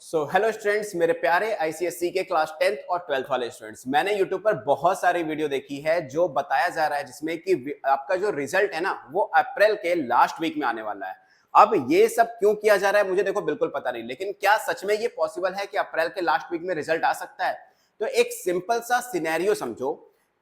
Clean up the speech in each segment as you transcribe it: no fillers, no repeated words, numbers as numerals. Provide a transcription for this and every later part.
Hello students, मेरे प्यारे ICSE के क्लास 10th और 12th वाले स्टूडेंट्स। मैंने यूट्यूब पर बहुत सारी वीडियो देखी है जो बताया जा रहा है जिसमें कि आपका जो रिजल्ट है ना वो अप्रैल के लास्ट वीक में आने वाला है। अब ये सब क्यों किया जा रहा है मुझे देखो बिल्कुल पता नहीं, लेकिन क्या सच में ये पॉसिबल है कि अप्रैल के लास्ट वीक में रिजल्ट आ सकता है? तो एक सिंपल सा सिनेरियो समझो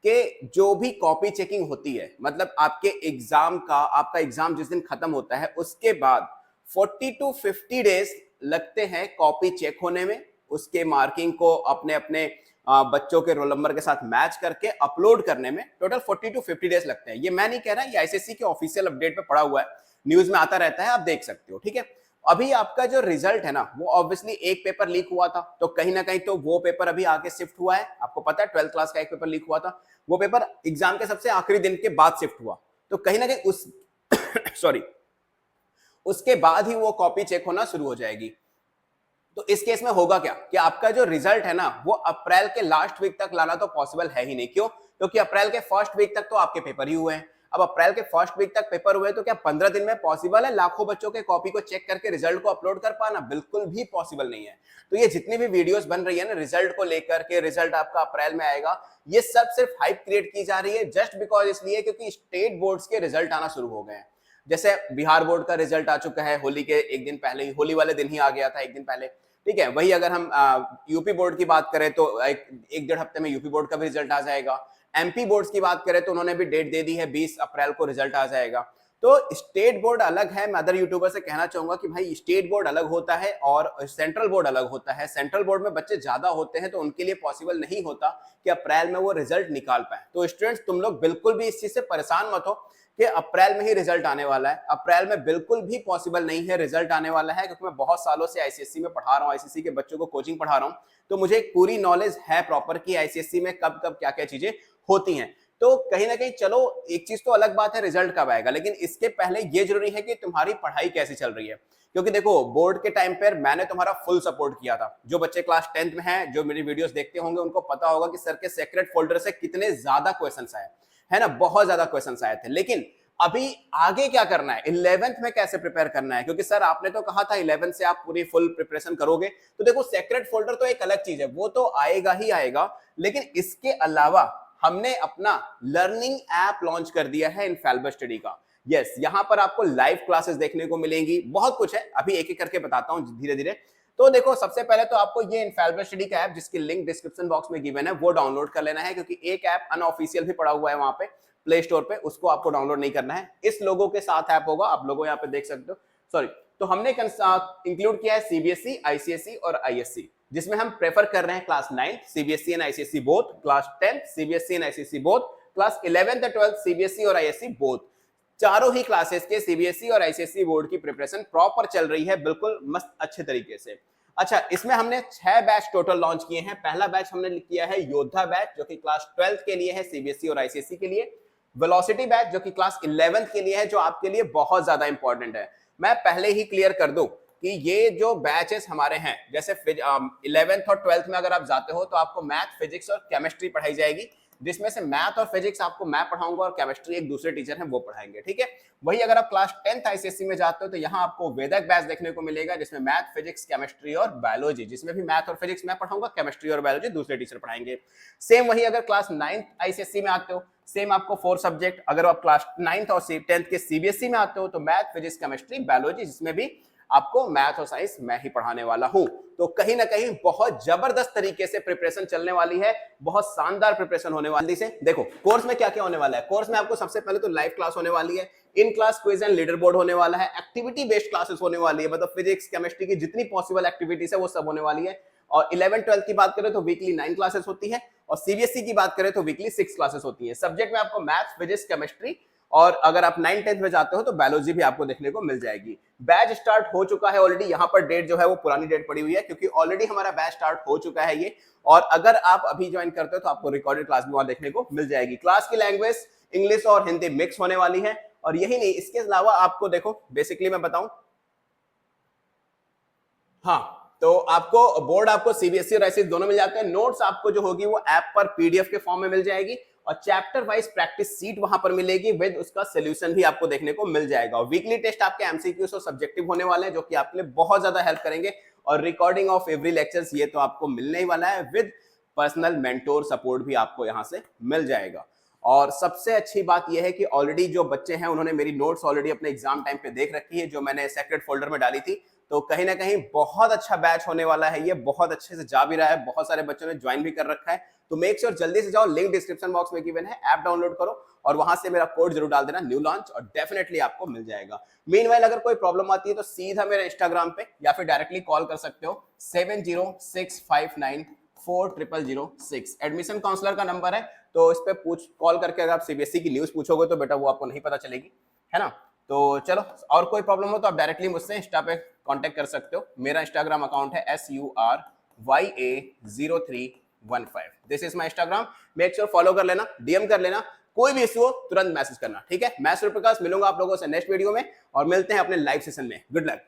कि जो भी कॉपी चेकिंग होती है, मतलब आपका एग्जाम जिस दिन खत्म होता है उसके बाद 40 टू 50 डेज लगते हैं कॉपी चेक होने में, उसके मार्किंग को अपने अपने बच्चों के रोल नंबर के साथ मैच करके अपलोड करने में टोटल 40 टू 50 डेज लगते हैं। ये मैं नहीं कह रहा, ये आईसीएसई के ऑफिशियल अपडेट पे पड़ा हुआ है, न्यूज में आता रहता है, आप देख सकते हो। ठीक है, अभी आपका जो रिजल्ट है ना वो ऑब्वियसली एक पेपर लीक हुआ था, तो कहीं ना कहीं तो वो पेपर अभी आगे शिफ्ट हुआ है। आपको पता है 12th क्लास का एक पेपर लीक हुआ था, वो पेपर एग्जाम के सबसे आखिरी दिन के बाद शिफ्ट हुआ, तो कहीं ना कहीं उस सॉरी उसके बाद ही वो कॉपी चेक होना शुरू हो जाएगी। तो इस केस में होगा क्या कि आपका जो रिजल्ट है ना वो अप्रैल के लास्ट वीक तक लाना तो पॉसिबल है ही नहीं। क्यों? क्योंकि अप्रैल के फर्स्ट वीक तक तो आपके पेपर ही हुए हैं। अब अप्रैल के फर्स्ट वीक तक पेपर हुए तो क्या 15 दिन में पॉसिबल है लाखों बच्चों के कॉपी को चेक करके रिजल्ट को अपलोड कर पाना? बिल्कुल भी पॉसिबल नहीं है। तो ये जितनी भी वीडियोस बन रही है ना रिजल्ट को लेकर के, रिजल्ट आपका अप्रैल में आएगा, ये सब सिर्फ हाइप क्रिएट की जा रही है जस्ट बिकॉज इसलिए क्योंकि स्टेट बोर्ड्स के रिजल्ट आना शुरू हो गए हैं। जैसे बिहार बोर्ड का रिजल्ट आ चुका है, होली के एक दिन पहले ही, होली वाले दिन ही आ गया था, एक दिन पहले। ठीक है, वही अगर हम यूपी बोर्ड की बात करें तो एक डेढ़ हफ्ते में यूपी बोर्ड का भी रिजल्ट आ जाएगा। एमपी बोर्ड्स की बात करें तो उन्होंने भी डेट दे दी है, 20 अप्रैल को रिजल्ट आ जाएगा। तो स्टेट बोर्ड अलग है। मैं अदर यूट्यूबर से कहना चाहूंगा कि भाई स्टेट बोर्ड अलग होता है और सेंट्रल बोर्ड अलग होता है। सेंट्रल बोर्ड में बच्चे ज्यादा होते हैं तो उनके लिए पॉसिबल नहीं होता कि अप्रैल में वो रिजल्ट निकाल पाए। तो स्टूडेंट्स तुम लोग बिल्कुल भी इस चीज से परेशान मत हो कि अप्रैल में ही रिजल्ट आने वाला है। अप्रैल में बिल्कुल भी पॉसिबल नहीं है रिजल्ट आने वाला है, क्योंकि मैं बहुत सालों से आईसीएसई में पढ़ा रहा हूँ, आईसीएसई के बच्चों को कोचिंग पढ़ा रहा हूँ, तो मुझे एक पूरी नॉलेज है प्रॉपर कि आईसीएसई में कब कब क्या क्या चीजें होती हैं। तो कहीं ना कहीं चलो एक चीज तो अलग बात है रिजल्ट कब आएगा, लेकिन इसके पहले ये जरूरी है कि तुम्हारी पढ़ाई कैसी चल रही है। क्योंकि देखो बोर्ड के टाइम पर मैंने तुम्हारा फुल सपोर्ट किया था। जो बच्चे क्लास 10th में हैं, जो मेरी वीडियोस देखते होंगे, उनको पता होगा कि सर के सेक्रेट फोल्डर से कितने ज्यादा क्वेश्चंस आए है ना, बहुत ज्यादा क्वेश्चंस आए थे। लेकिन अभी आगे क्या करना है, 11th में कैसे प्रिपेयर करना है, क्योंकि सर आपने तो कहा था 11th से आप पूरी फुल प्रिपरेशन करोगे। तो देखो सेक्रेट फोल्डर तो एक अलग चीज है, वो तो आएगा ही आएगा, लेकिन इसके अलावा हमने अपना लर्निंग ऐप लॉन्च कर दिया है इनफैलिबल स्टडी का। यस, यहां पर आपको लाइव क्लासेस देखने को मिलेंगी, बहुत कुछ है, अभी एक एक करके बताता हूं धीरे धीरे। तो देखो सबसे पहले तो आपको ये इनफैलिबल स्टडी का ऐप, जिसकी लिंक डिस्क्रिप्शन बॉक्स में गिवन है, वो डाउनलोड कर लेना है, क्योंकि एक ऐप अनऑफिशियल भी पड़ा हुआ है वहां पे प्ले स्टोर पे, उसको आपको डाउनलोड नहीं करना है। इस लोगों के साथ ऐप होगा, आप लोगों यहाँ पे देख सकते हो। सॉरी, तो हमने इंक्लूड किया है सीबीएसई, आईसीएसई और आईएससी, जिसमें हम प्रेफर कर रहे हैं class 9 CBSE and ICSE both, class 10 CBSE and ICSE both, class 11th और 12th सीबीएसई और आईएससी बोथ। चारों ही क्लासेस के सीबीएसई और आईसीएसई बोर्ड की प्रिपरेशन प्रॉपर चल रही है, बिल्कुल मस्त अच्छे तरीके से। अच्छा, इसमें हमने 6 बैच टोटल लॉन्च किए हैं। पहला बैच हमने किया है योद्धा बैच, जो कि क्लास 12th के लिए है, सीबीएसई और आईसीएसई के लिए। वेलोसिटी बैच जो कि क्लास 11th के लिए है, जो आपके लिए बहुत ज्यादा इंपॉर्टेंट है। मैं पहले ही क्लियर कर दूं कि ये जो बैचेस हमारे हैं, जैसे 11th और 12th में अगर आप जाते हो तो आपको मैथ, फिजिक्स और केमिस्ट्री पढ़ाई जाएगी, जिसमें से मैथ और फिजिक्स आपको मैं पढ़ाऊंगा और केमिस्ट्री एक दूसरे टीचर हैं वो पढ़ाएंगे। ठीक है, वही अगर आप क्लास 10th आईसीएसई में जाते हो तो यहाँ आपको वेदक बैच देखने को मिलेगा, जिसमें मैथ, फिजिक्स, केमिस्ट्री और बायोलॉजी, जिसमें भी मैथ और फिजिक्स मैं पढ़ाऊंगा, केमिस्ट्री और बायोलॉजी दूसरे टीचर पढ़ाएंगे। सेम वही अगर क्लास 9th आईसीएसई में आते हो, सेम आपको 4 सब्जेक्ट। अगर आप क्लास 9th और 10th के सीबीएसई में आते हो तो मैथ, फिजिक्स, केमिस्ट्री, बायोलॉजी, जिसमें भी आपको मैथ और साइंस मैं ही पढ़ाने वाला हूं। तो कहीं ना कहीं बहुत जबरदस्त तरीके से प्रिपरेशन चलने वाली है, बहुत शानदार प्रिपरेशन होने वाली है। देखो कोर्स में क्या क्या होने वाला है। कोर्स में आपको सबसे पहले तो लाइव क्लास होने वाली है, in class quiz and leader board होने वाला है, एक्टिविटी बेस्ड क्लासेस होने वाली है, मतलब फिजिक्स, केमिस्ट्री की जितनी पॉसिबल एक्टिविटीज है वो सब होने वाली है। और 11th-12th की बात करें तो वीकली 9 क्लासेस होती है, और सीबीएसई की बात करें तो वीकली 6 क्लासेस होती है। सब्जेक्ट में आपको मैथ्स, फिजिक्स, केमिस्ट्री, और अगर आप 9th-10th में जाते हो तो बायोलॉजी भी आपको देखने को मिल जाएगी। बैच स्टार्ट हो चुका है ऑलरेडी, यहाँ पर डेट जो है वो पुरानी डेट पड़ी हुई है, क्योंकि ऑलरेडी हमारा बैच स्टार्ट हो चुका है ये। और अगर आप अभी ज्वाइन करते हो तो आपको रिकॉर्डेड क्लास भी वहां देखने को मिल जाएगी। क्लास की लैंग्वेज इंग्लिश और हिंदी मिक्स होने वाली है। और यही नहीं, इसके अलावा आपको देखो बेसिकली मैं बताऊं, हाँ, तो आपको बोर्ड, आपको सीबीएसई और आईसीएसई दोनों मिल जाते हैं। नोट्स आपको जो होगी वो ऐप पर पीडीएफ के फॉर्म में मिल जाएगी, और चैप्टर वाइज प्रैक्टिस सीट वहां पर मिलेगी, विद उसका सोल्यूशन भी आपको देखने को मिल जाएगा। वीकली टेस्ट आपके एमसीक्यूज और सब्जेक्टिव होने वाले हैं, जो कि आपके लिए बहुत ज्यादा हेल्प करेंगे और रिकॉर्डिंग ऑफ एवरी लेक्चर्स ये तो आपको मिलने ही वाला है, विद पर्सनल मेंटोर सपोर्ट भी आपको यहाँ से मिल जाएगा। और सबसे अच्छी बात यह है कि ऑलरेडी जो बच्चे हैं उन्होंने मेरी नोट्स ऑलरेडी अपने एग्जाम टाइम पे देख रखी है, जो मैंने सेक्रेट फोल्डर में डाली थी। तो कहीं ना कहीं बहुत अच्छा बैच होने वाला है, ये बहुत अच्छे से जा भी रहा है, बहुत सारे बच्चों ने ज्वाइन भी कर रखा है। तो मेक श्योर जल्दी से जाओ, लिंक डिस्क्रिप्शन बॉक्स में गिवन है, ऐप डाउनलोड करो और वहां से मेरा कोड जरूर डाल देना न्यू लॉन्च, और डेफिनेटली आपको मिल जाएगा। मीनवाइल अगर कोई प्रॉब्लम आती है तो सीधा मेरे इंस्टाग्राम पे या फिर डायरेक्टली कॉल कर सकते हो 7065940006। एडमिशन काउंसलर का नंबर है, तो इस पे कॉल करके अगर आप सीबीएसई की न्यूज पूछोगे तो बेटा वो आपको नहीं पता चलेगी, है ना। तो चलो, और कोई प्रॉब्लम हो तो आप डायरेक्टली मुझसे इंस्टा पे कांटेक्ट कर सकते हो। मेरा इंस्टाग्राम अकाउंट है SURYA0315। This is my Instagram, make sure follow कर लेना, डीएम कर लेना, कोई भी इश्यू हो तुरंत मैसेज करना, ठीक है। मैं सूर्यप्रकाश, मिलूंगा आप लोगों से नेक्स्ट वीडियो में और मिलते हैं अपने लाइव सेशन में। Good luck.